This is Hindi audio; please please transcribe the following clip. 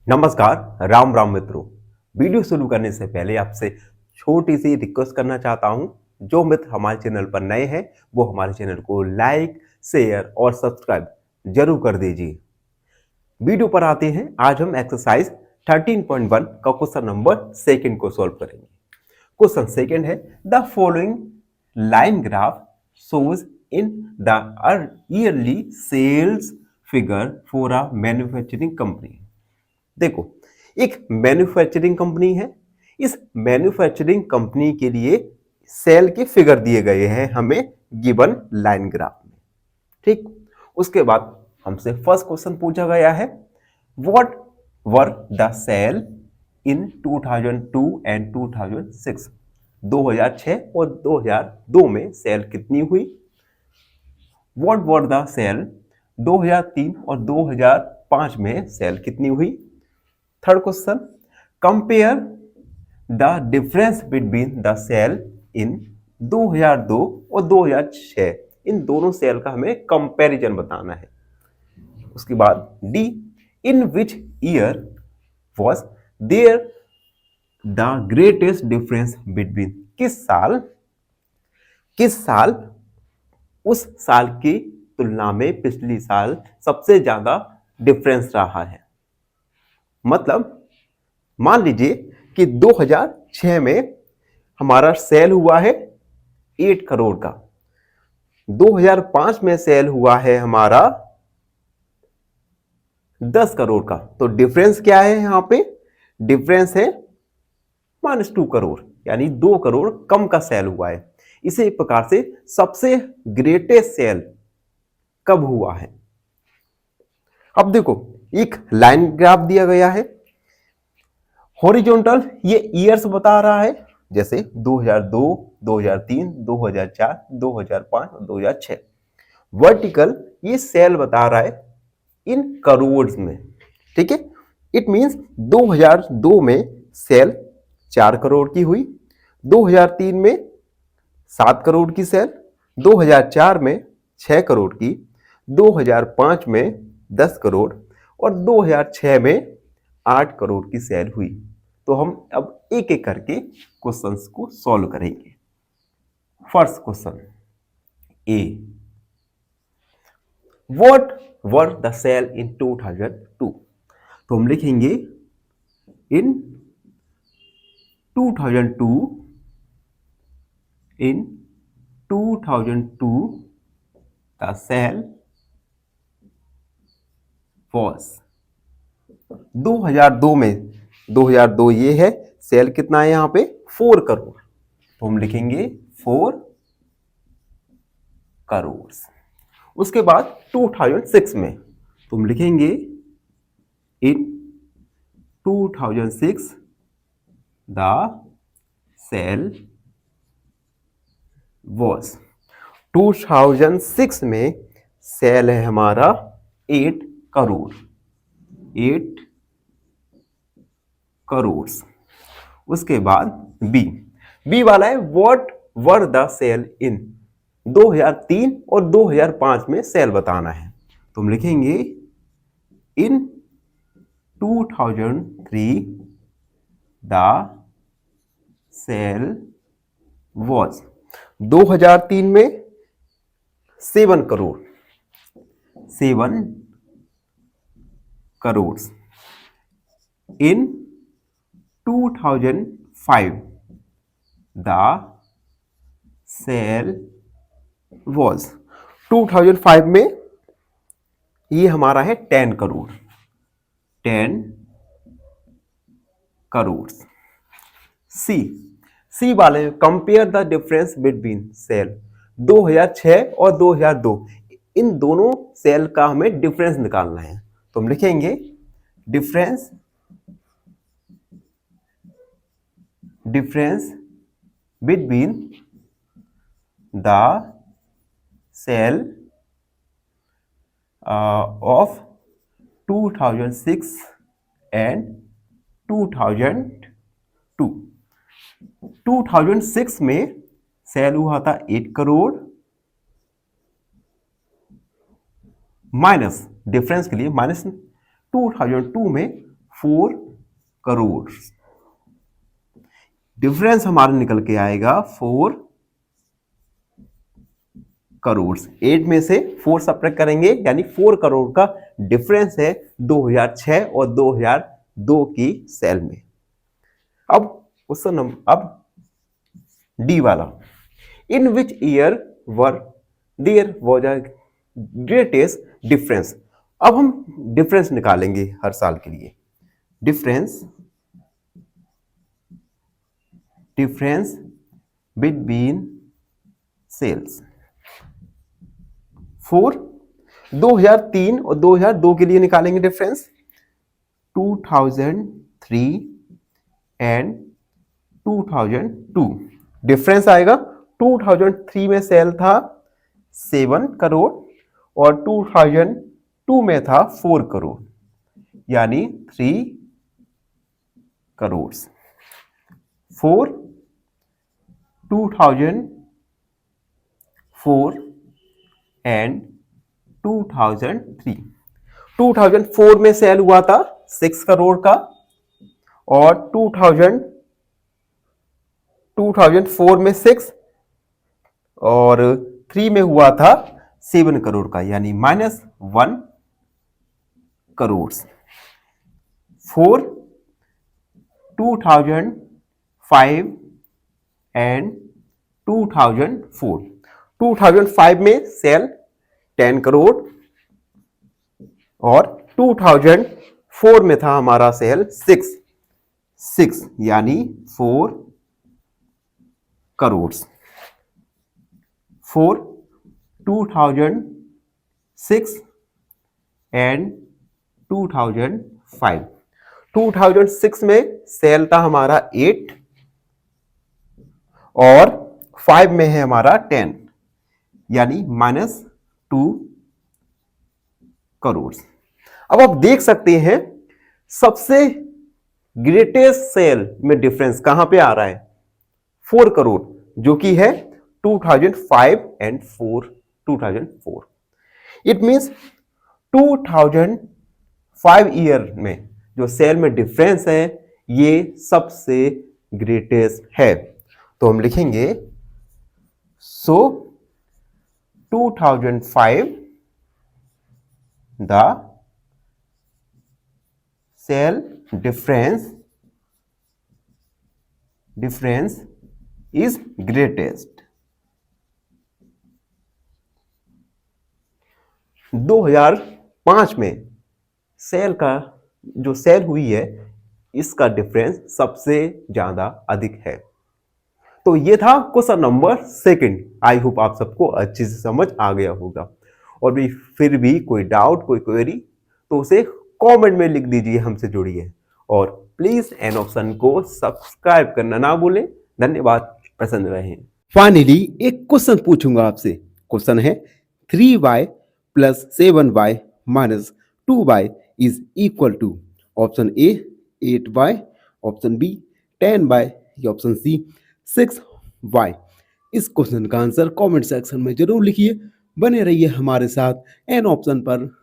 नमस्कार, राम राम मित्रों। वीडियो शुरू करने से पहले आपसे छोटी सी रिक्वेस्ट करना चाहता हूं। जो मित्र हमारे चैनल पर नए हैं वो हमारे चैनल को लाइक, शेयर और सब्सक्राइब जरूर कर दीजिए। वीडियो पर आते हैं। आज हम एक्सरसाइज 13.1 का क्वेश्चन नंबर सेकंड को सॉल्व करेंगे। क्वेश्चन सेकंड है, the following line graph shows in the yearly sales figure for a manufacturing company। देखो, एक मैन्युफैक्चरिंग कंपनी है। इस मैन्युफैक्चरिंग कंपनी के लिए सेल के फिगर दिए गए हैं हमें गिवन लाइन ग्राफ में। ठीक, उसके बाद हमसे फर्स्ट क्वेश्चन पूछा गया है, what were the sale in 2002 and 2006। 2006 और 2002 में सेल कितनी हुई। व्हाट वर द सेल 2003 और 2005 में सेल कितनी हुई। Third question, compare the difference between the sale in 2002 और 2006। इन दोनों सेल का हमें कंपैरिजन बताना है। उसके बाद D, in which year was there the greatest difference between. किस साल उस साल की तुलना में पिछली साल सबसे ज्यादा डिफरेंस रहा है। मतलब मान लीजिए कि 2006 में हमारा सेल हुआ है 8 करोड़ का, 2005 में सेल हुआ है हमारा 10 करोड़ का। तो डिफरेंस क्या है यहां पे? डिफरेंस है -2 करोड़, यानी 2 करोड़ कम का सेल हुआ है। इसी प्रकार से सबसे ग्रेटेस्ट सेल कब हुआ है। अब देखो, एक लाइन ग्राफ दिया गया है। हॉरिजॉन्टल ये ईयर्स बता रहा है, जैसे 2002, 2003, 2004, 2005 और 2006। वर्टिकल ये सेल बता रहा है इन करोड़ में। ठीक है, इट मींस 2002 में सेल 4 करोड़ की हुई, 2003 में 7 करोड़ की सेल, 2004 में 6 करोड़ की, 2005 में 10 करोड़ और 2006 में 8 करोड़ की सेल हुई। तो हम अब एक एक करके क्वेश्चंस को सॉल्व करेंगे। First question A, what were the sale in 2002। तो हम लिखेंगे in 2002, in 2002 the sale was. 2002 में 2002 ये है, सेल कितना है यहां पे 4 करोड़। तो हम लिखेंगे 4 करोड़। उसके बाद 2006 में तो हम लिखेंगे इन 2006 द सेल वॉज। 2006 में सेल है हमारा 8 करोड़, 8 करोड़। उसके बाद बी वाला है, व्हाट वर द सेल इन 2003 और 2005 में सेल बताना है। तो हम लिखेंगे इन 2003 द सेल वॉज। 2003 में 7 करोड़, 7 करोड़। इन 2005 द सेल वॉज। 2005 में ये हमारा है 10 करोड़, 10 करोड़। सी वाले में compare the difference between sale 2006 और 2002। इन दोनों सेल का हमें डिफरेंस निकालना है। तो हम लिखेंगे difference between the sale of 2006 and 2002। 2006 में सेल हुआ था 8 करोड़, माइनस डिफरेंस के लिए माइनस 2002 में 4 करोड़। डिफरेंस हमारा निकल के आएगा 4 करोड़। 8 में से 4 सब्ट्रैक्ट करेंगे यानी 4 करोड़ का डिफरेंस है 2006 और 2002 की सेल में। अब क्वेश्चन अब डी वाला, in which year were there was a greatest difference. अब हम डिफरेंस निकालेंगे हर साल के लिए। डिफरेंस बिटवीन सेल्स 4 2003 और 2002 के लिए निकालेंगे डिफरेंस। 2003 एंड 2002 डिफरेंस आएगा। 2003 में सेल था 7 करोड़ और 2002 में था 4 करोड़ यानी 3 करोड़। 4 2004 एंड 2003। 2004 में सेल हुआ था 6 करोड़ का और 2004 में 6 और 3 में हुआ था 7 करोड़ का यानी -1 करोड़। 4 2005 एंड 2004। 2005 में सेल 10 करोड़ और 2004 में था हमारा सेल 6 यानी 4 करोड़। 4 2006 एंड 2005। 2006 में सेल था हमारा 8 और 5 में है हमारा 10 यानी -2 करोड़। अब आप देख सकते हैं सबसे ग्रेटेस्ट सेल में डिफरेंस कहां पे आ रहा है, 4 करोड़, जो कि है 2005 एंड 2004। इट मींस 2005 ईयर में जो सेल में डिफरेंस है ये सबसे ग्रेटेस्ट है। तो हम लिखेंगे so 2005 the sale difference is greatest. 2005 में सेल का जो सेल हुई है इसका डिफरेंस सबसे ज्यादा अधिक है। तो ये था क्वेश्चन नंबर 2। आई होप आप सबको अच्छे से समझ आ गया होगा। और भी फिर भी कोई डाउट कोई क्वेरी तो उसे कमेंट में लिख दीजिए, हमसे जुड़िए और प्लीज एन ऑप्शन को सब्सक्राइब करना ना भूलें। धन्यवाद, पसंद रहे। फाइनली एक क्वेश्चन पूछूंगा आपसे। क्वेश्चन है 3y + 7y - 2y is equal to option A 8y, option B 10y या ऑप्शन सी 6y। इस क्वेश्चन का आंसर कमेंट सेक्शन में जरूर लिखिए। बने रहिए हमारे साथ एन ऑप्शन पर।